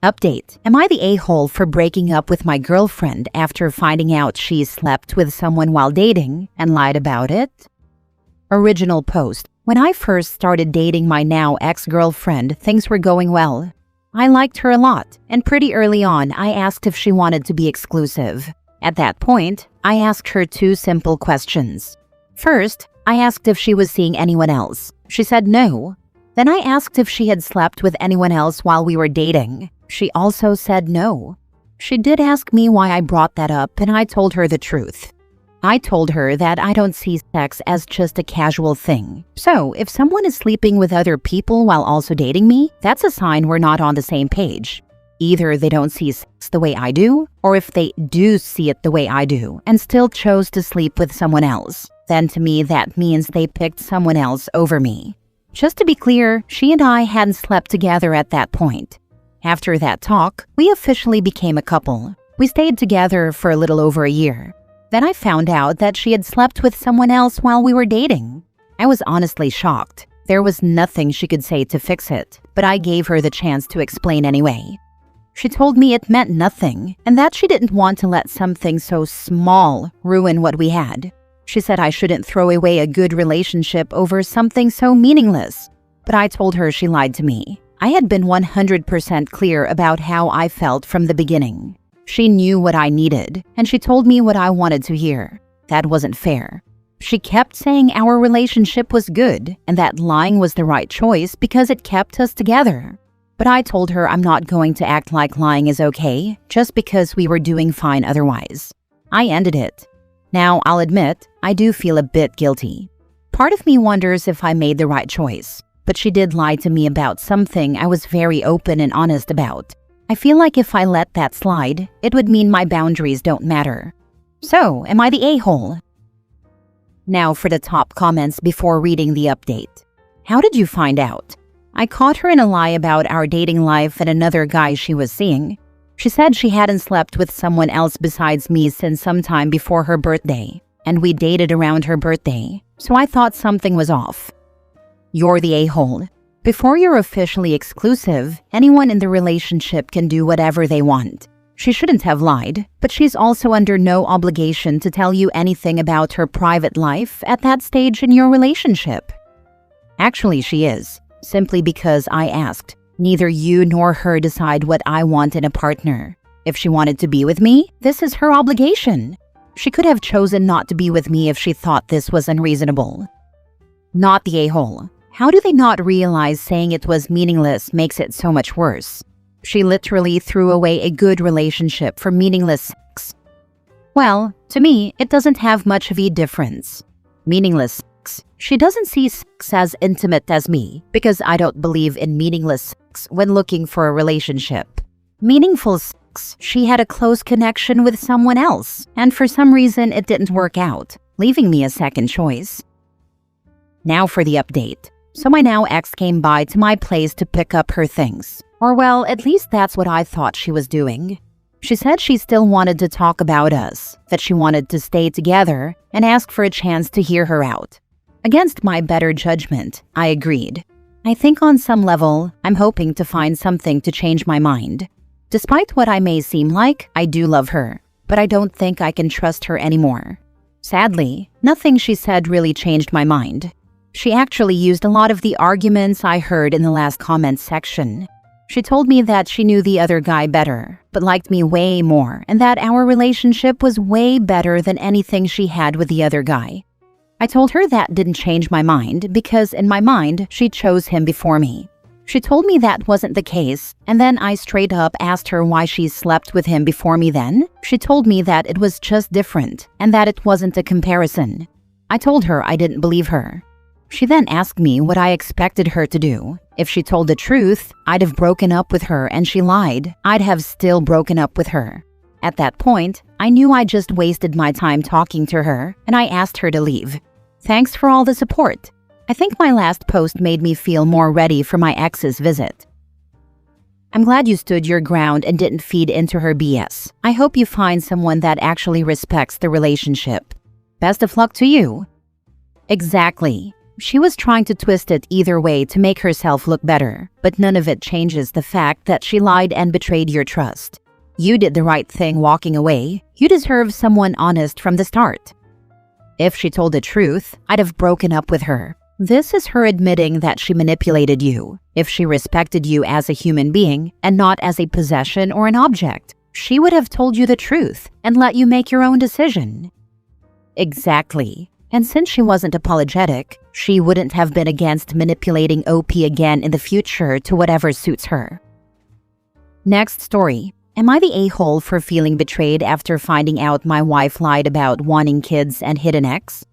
Update. Am I the a-hole for breaking up with my girlfriend after finding out she slept with someone while dating and lied about it? Original post. When I first started dating my now ex-girlfriend, things were going well. I liked her a lot, and pretty early on, I asked if she wanted to be exclusive. At that point, I asked her two simple questions. First, I asked if she was seeing anyone else. She said no. Then I asked if she had slept with anyone else while we were dating. She also said no. She did ask me why I brought that up, and I told her the truth. I told her that I don't see sex as just a casual thing. So, if someone is sleeping with other people while also dating me, that's a sign we're not on the same page. Either they don't see sex the way I do, or if they do see it the way I do and still chose to sleep with someone else, then to me that means they picked someone else over me. Just to be clear, she and I hadn't slept together at that point. After that talk, we officially became a couple. We stayed together for a little over a year. Then I found out that she had slept with someone else while we were dating. I was honestly shocked. There was nothing she could say to fix it, but I gave her the chance to explain anyway. She told me it meant nothing, and that she didn't want to let something so small ruin what we had. She said I shouldn't throw away a good relationship over something so meaningless. But I told her she lied to me. I had been 100% clear about how I felt from the beginning. She knew what I needed, and she told me what I wanted to hear. That wasn't fair. She kept saying our relationship was good, and that lying was the right choice because it kept us together. But I told her I'm not going to act like lying is okay, just because we were doing fine otherwise. I ended it. Now, I'll admit, I do feel a bit guilty. Part of me wonders if I made the right choice, but she did lie to me about something I was very open and honest about. I feel like if I let that slide, it would mean my boundaries don't matter. So, am I the a-hole? Now for the top comments before reading the update. How did you find out? I caught her in a lie about our dating life and another guy she was seeing. She said she hadn't slept with someone else besides me since sometime before her birthday, and we dated around her birthday, so I thought something was off. You're the a-hole. Before you're officially exclusive, anyone in the relationship can do whatever they want. She shouldn't have lied, but she's also under no obligation to tell you anything about her private life at that stage in your relationship. Actually, she is, simply because I asked. Neither you nor her decide what I want in a partner. If she wanted to be with me, this is her obligation. She could have chosen not to be with me if she thought this was unreasonable. Not the a-hole. How do they not realize saying it was meaningless makes it so much worse? She literally threw away a good relationship for meaningless sex. Well, to me, it doesn't have much of a difference. Meaningless sex. She doesn't see sex as intimate as me because I don't believe in meaningless sex when looking for a relationship. Meaningful sex, she had a close connection with someone else, and for some reason it didn't work out, leaving me a second choice. Now for the update. So my now ex came by to my place to pick up her things. Or well, at least that's what I thought she was doing. She said she still wanted to talk about us, that she wanted to stay together, and asked for a chance to hear her out. Against my better judgment, I agreed. I think on some level, I'm hoping to find something to change my mind. Despite what I may seem like, I do love her, but I don't think I can trust her anymore. Sadly, nothing she said really changed my mind. She actually used a lot of the arguments I heard in the last comments section. She told me that she knew the other guy better, but liked me way more, and that our relationship was way better than anything she had with the other guy. I told her that didn't change my mind because in my mind, she chose him before me. She told me that wasn't the case, and then I straight up asked her why she slept with him before me then. She told me that it was just different, and that it wasn't a comparison. I told her I didn't believe her. She then asked me what I expected her to do. If she told the truth, I'd have broken up with her, and she lied, I'd have still broken up with her. At that point, I knew I just wasted my time talking to her, and I asked her to leave. Thanks for all the support. I think my last post made me feel more ready for my ex's visit. I'm glad you stood your ground and didn't feed into her BS. I hope you find someone that actually respects the relationship. Best of luck to you. Exactly. She was trying to twist it either way to make herself look better, but none of it changes the fact that she lied and betrayed your trust. You did the right thing walking away. You deserve someone honest from the start. If she told the truth, I'd have broken up with her. This is her admitting that she manipulated you. If she respected you as a human being and not as a possession or an object, she would have told you the truth and let you make your own decision. Exactly. And since she wasn't apologetic, she wouldn't have been against manipulating OP again in the future to whatever suits her. Next story. Am I the a-hole for feeling betrayed after finding out my wife lied about wanting kids and hid an ex?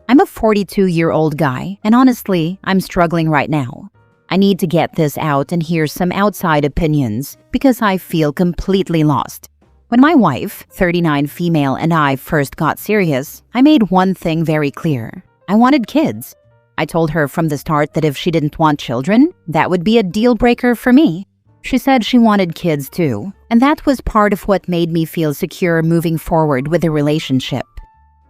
I'm a 42-year-old guy, and honestly, I'm struggling right now. I need to get this out and hear some outside opinions because I feel completely lost. When my wife, 39 female, and I first got serious, I made one thing very clear. I wanted kids. I told her from the start that if she didn't want children, that would be a deal breaker for me. She said she wanted kids too, and that was part of what made me feel secure moving forward with the relationship.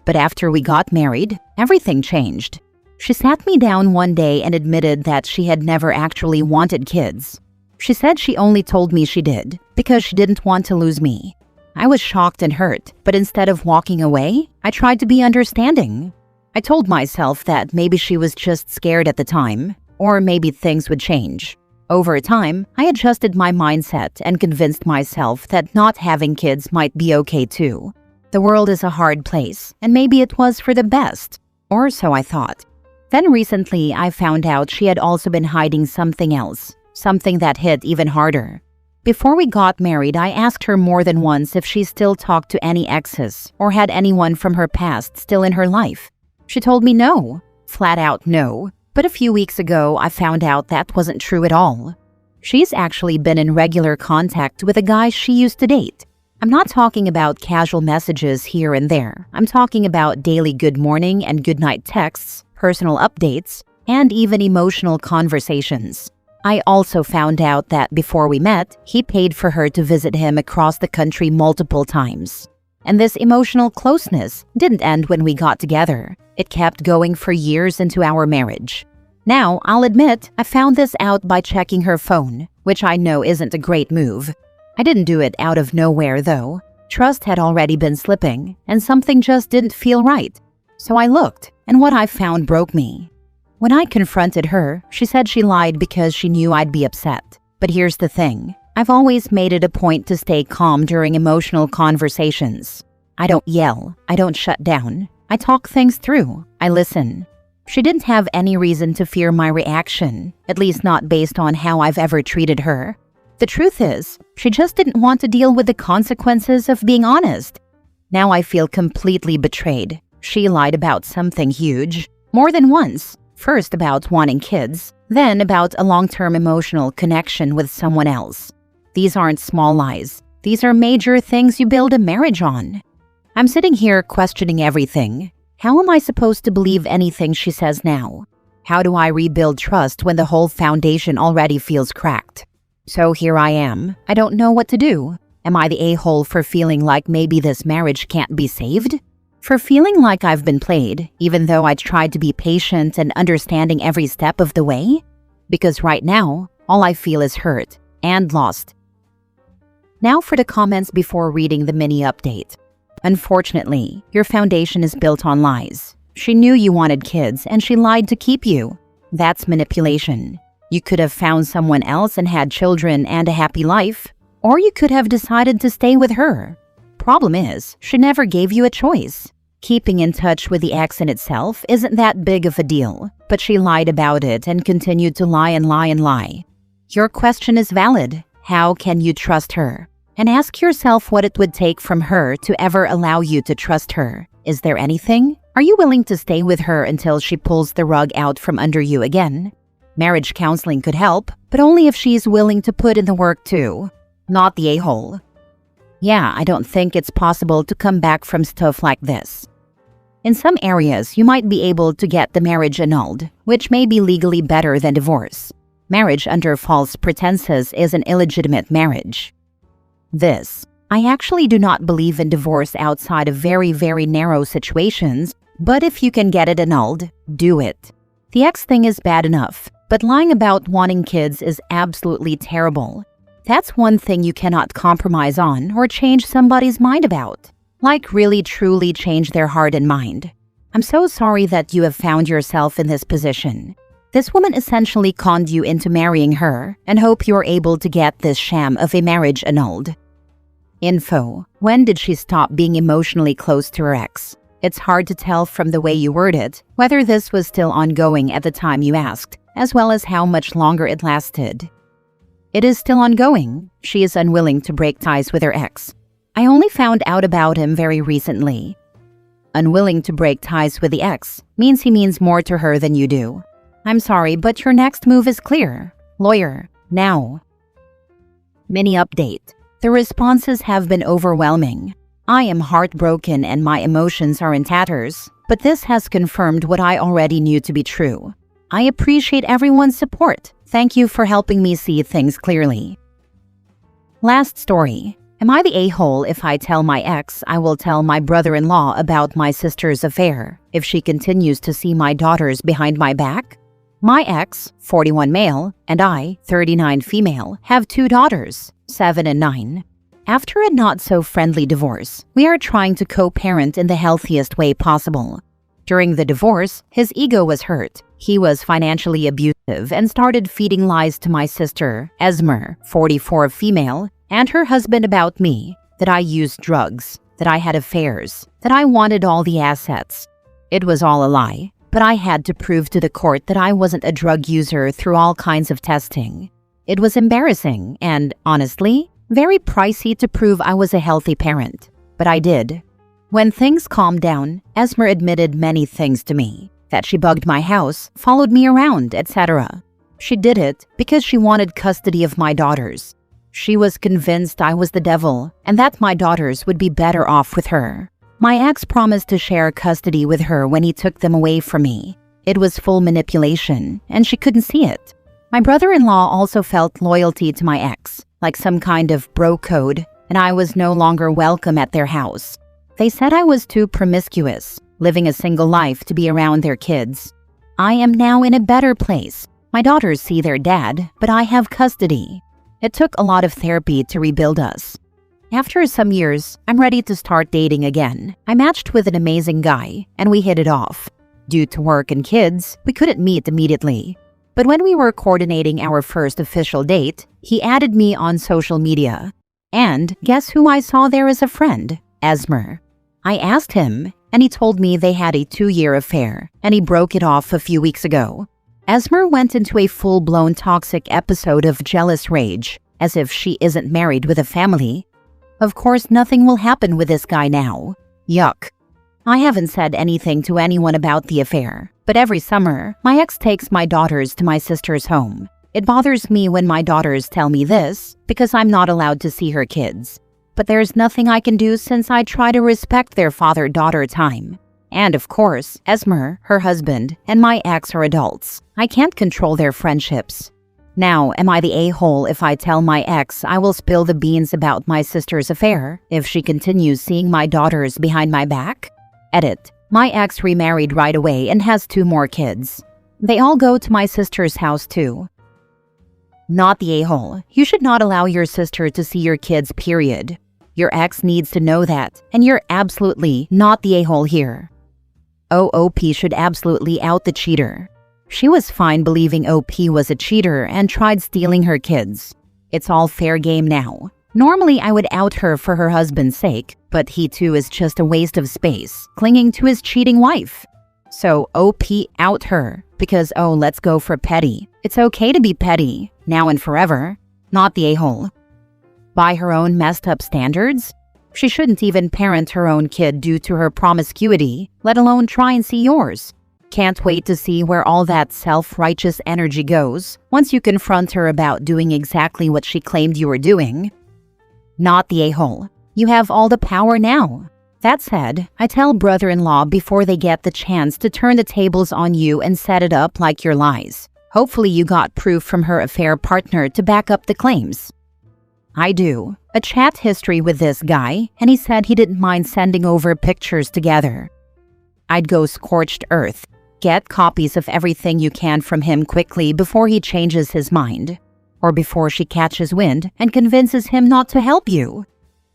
But after we got married, everything changed. She sat me down one day and admitted that she had never actually wanted kids. She said she only told me she did because she didn't want to lose me. I was shocked and hurt, but instead of walking away, I tried to be understanding. I told myself that maybe she was just scared at the time, or maybe things would change. Over time, I adjusted my mindset and convinced myself that not having kids might be okay too. The world is a hard place, and maybe it was for the best, or so I thought. Then recently, I found out she had also been hiding something else, something that hit even harder. Before we got married, I asked her more than once if she still talked to any exes or had anyone from her past still in her life. She told me no, flat out no, but a few weeks ago, I found out that wasn't true at all. She's actually been in regular contact with a guy she used to date. I'm not talking about casual messages here and there. I'm talking about daily good morning and good night texts, personal updates, and even emotional conversations. I also found out that before we met, he paid for her to visit him across the country multiple times. And this emotional closeness didn't end when we got together. It kept going for years into our marriage. Now, I'll admit, I found this out by checking her phone, which I know isn't a great move. I didn't do it out of nowhere, though. Trust had already been slipping, and something just didn't feel right. So I looked, and what I found broke me. When I confronted her, she said she lied because she knew I'd be upset. But here's the thing. I've always made it a point to stay calm during emotional conversations. I don't yell. I don't shut down. I talk things through. I listen. She didn't have any reason to fear my reaction, at least not based on how I've ever treated her. The truth is, she just didn't want to deal with the consequences of being honest. Now I feel completely betrayed. She lied about something huge, more than once. First about wanting kids, then about a long-term emotional connection with someone else. These aren't small lies. These are major things you build a marriage on. I'm sitting here questioning everything. How am I supposed to believe anything she says now? How do I rebuild trust when the whole foundation already feels cracked? So here I am. I don't know what to do. Am I the a-hole for feeling like maybe this marriage can't be saved? For feeling like I've been played, even though I tried to be patient and understanding every step of the way? Because right now, all I feel is hurt and lost. Now for the comments before reading the mini update. Unfortunately, your foundation is built on lies. She knew you wanted kids and she lied to keep you. That's manipulation. You could have found someone else and had children and a happy life, or you could have decided to stay with her. Problem is, she never gave you a choice. Keeping in touch with the ex in itself isn't that big of a deal, but she lied about it and continued to lie and lie and lie. Your question is valid. How can you trust her? And ask yourself what it would take from her to ever allow you to trust her. Is there anything? Are you willing to stay with her until she pulls the rug out from under you again? Marriage counseling could help, but only if she's willing to put in the work too. Not the a-hole. Yeah, I don't think it's possible to come back from stuff like this. In some areas, you might be able to get the marriage annulled, which may be legally better than divorce. Marriage under false pretenses is an illegitimate marriage. I actually do not believe in divorce outside of very, very narrow situations, but if you can get it annulled, do it. The ex thing is bad enough, but lying about wanting kids is absolutely terrible. That's one thing you cannot compromise on or change somebody's mind about. Like really truly change their heart and mind. I'm so sorry that you have found yourself in this position. This woman essentially conned you into marrying her and hope you're able to get this sham of a marriage annulled. Info: when did she stop being emotionally close to her ex? It's hard to tell from the way you word it whether this was still ongoing at the time you asked, as well as how much longer it lasted. It is still ongoing. She is unwilling to break ties with her ex. I only found out about him very recently. Unwilling to break ties with the ex means he means more to her than you do. I'm sorry, but your next move is clear. Lawyer, now. Mini update. The responses have been overwhelming. I am heartbroken and my emotions are in tatters, but this has confirmed what I already knew to be true. I appreciate everyone's support. Thank you for helping me see things clearly. Last story. Am I the a-hole if I tell my ex I will tell my brother-in-law about my sister's affair if she continues to see my daughters behind my back? My ex, 41 male, and I, 39 female, have 2 daughters, 7 and 9. After a not-so-friendly divorce, we are trying to co-parent in the healthiest way possible. During the divorce, his ego was hurt. He was financially abusive and started feeding lies to my sister, Esmer, 44 female, and her husband about me, that I used drugs, that I had affairs, that I wanted all the assets. It was all a lie, but I had to prove to the court that I wasn't a drug user through all kinds of testing. It was embarrassing and, honestly, very pricey to prove I was a healthy parent, but I did. When things calmed down, Esmer admitted many things to me, that she bugged my house, followed me around, etc. She did it because she wanted custody of my daughters. She was convinced I was the devil and that my daughters would be better off with her. My ex promised to share custody with her when he took them away from me. It was full manipulation, and she couldn't see it. My brother-in-law also felt loyalty to my ex, like some kind of bro code, and I was no longer welcome at their house. They said I was too promiscuous, living a single life to be around their kids. I am now in a better place. My daughters see their dad, but I have custody. It took a lot of therapy to rebuild us. After some years, I'm ready to start dating again. I matched with an amazing guy, and we hit it off. Due to work and kids, we couldn't meet immediately. But when we were coordinating our first official date, he added me on social media. And guess who I saw there as a friend? Esmer. I asked him, and he told me they had a 2-year affair, and he broke it off a few weeks ago. Esmer went into a full-blown toxic episode of jealous rage, as if she isn't married with a family. Of course, nothing will happen with this guy now. Yuck. I haven't said anything to anyone about the affair, but every summer, my ex takes my daughters to my sister's home. It bothers me when my daughters tell me this, because I'm not allowed to see her kids. But there's nothing I can do since I try to respect their father-daughter time. And of course, Esmer, her husband, and my ex are adults. I can't control their friendships. Now, am I the a-hole if I tell my ex I will spill the beans about my sister's affair if she continues seeing my daughters behind my back? Edit. My ex remarried right away and has 2 more kids. They all go to my sister's house too. Not the a-hole. You should not allow your sister to see your kids, period. Your ex needs to know that, and you're absolutely not the a-hole here. OP should absolutely out the cheater. She was fine believing OP was a cheater and tried stealing her kids. It's all fair game now. Normally, I would out her for her husband's sake, but he too is just a waste of space, clinging to his cheating wife. So OP out her, because let's go for petty. It's okay to be petty, now and forever. Not the a-hole. By her own messed up standards? She shouldn't even parent her own kid due to her promiscuity, let alone try and see yours. Can't wait to see where all that self-righteous energy goes once you confront her about doing exactly what she claimed you were doing. Not the a-hole. You have all the power now. That said, I tell brother-in-law before they get the chance to turn the tables on you and set it up like your lies. Hopefully you got proof from her affair partner to back up the claims. I do. A chat history with this guy, and he said he didn't mind sending over pictures together. I'd go scorched earth. Get copies of everything you can from him quickly before he changes his mind, or before she catches wind and convinces him not to help you.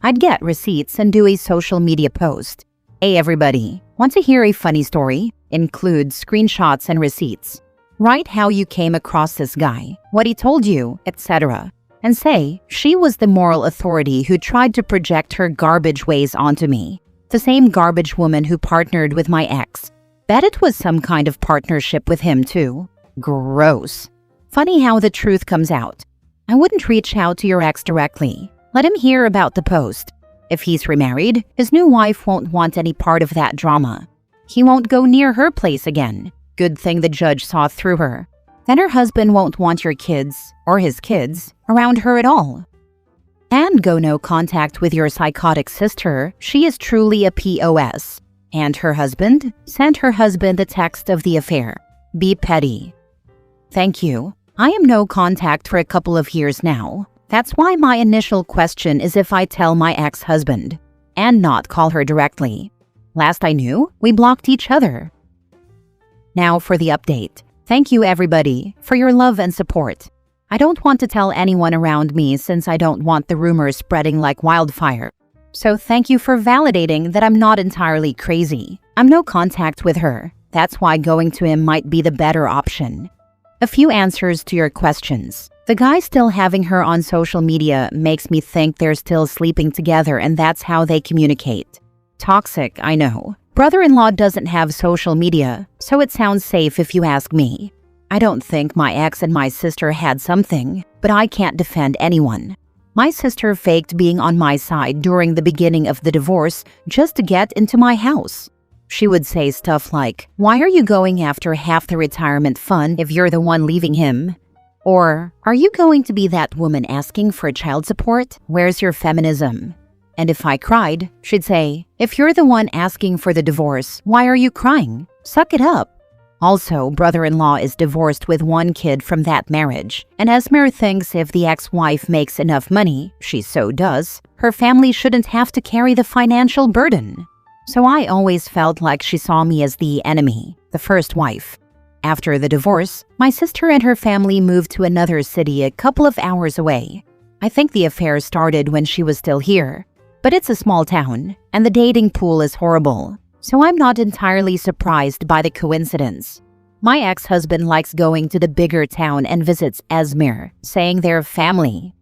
I'd get receipts and do a social media post. Hey everybody, want to hear a funny story? Include screenshots and receipts. Write how you came across this guy, what he told you, etc. And say, she was the moral authority who tried to project her garbage ways onto me. The same garbage woman who partnered with my ex. Bet it was some kind of partnership with him too. Gross. Funny how the truth comes out. I wouldn't reach out to your ex directly. Let him hear about the post. If he's remarried, his new wife won't want any part of that drama. He won't go near her place again. Good thing the judge saw through her. Then her husband won't want your kids, or his kids, around her at all. And go no contact with your psychotic sister. She is truly a POS. And her husband? Send her husband the text of the affair. Be petty. Thank you. I am no contact for a couple of years now. That's why my initial question is if I tell my ex-husband, and not call her directly. Last I knew, we blocked each other. Now for the update. Thank you everybody for your love and support. I don't want to tell anyone around me since I don't want the rumors spreading like wildfire. So thank you for validating that I'm not entirely crazy. I'm no contact with her. That's why going to him might be the better option. A few answers to your questions. The guy still having her on social media makes me think they're still sleeping together and that's how they communicate. Toxic, I know. Brother-in-law doesn't have social media, so it sounds safe if you ask me. I don't think my ex and my sister had something, but I can't defend anyone. My sister faked being on my side during the beginning of the divorce just to get into my house. She would say stuff like, "Why are you going after half the retirement fund if you're the one leaving him?" Or, "Are you going to be that woman asking for child support? Where's your feminism?" And if I cried, she'd say, "If you're the one asking for the divorce, why are you crying? Suck it up." Also, brother-in-law is divorced with one kid from that marriage, and Esmer thinks if the ex-wife makes enough money, she so does, her family shouldn't have to carry the financial burden. So I always felt like she saw me as the enemy, the first wife. After the divorce, my sister and her family moved to another city a couple of hours away. I think the affair started when she was still here. But it's a small town, and the dating pool is horrible, so I'm not entirely surprised by the coincidence. My ex-husband likes going to the bigger town and visits Esmer, saying they're family.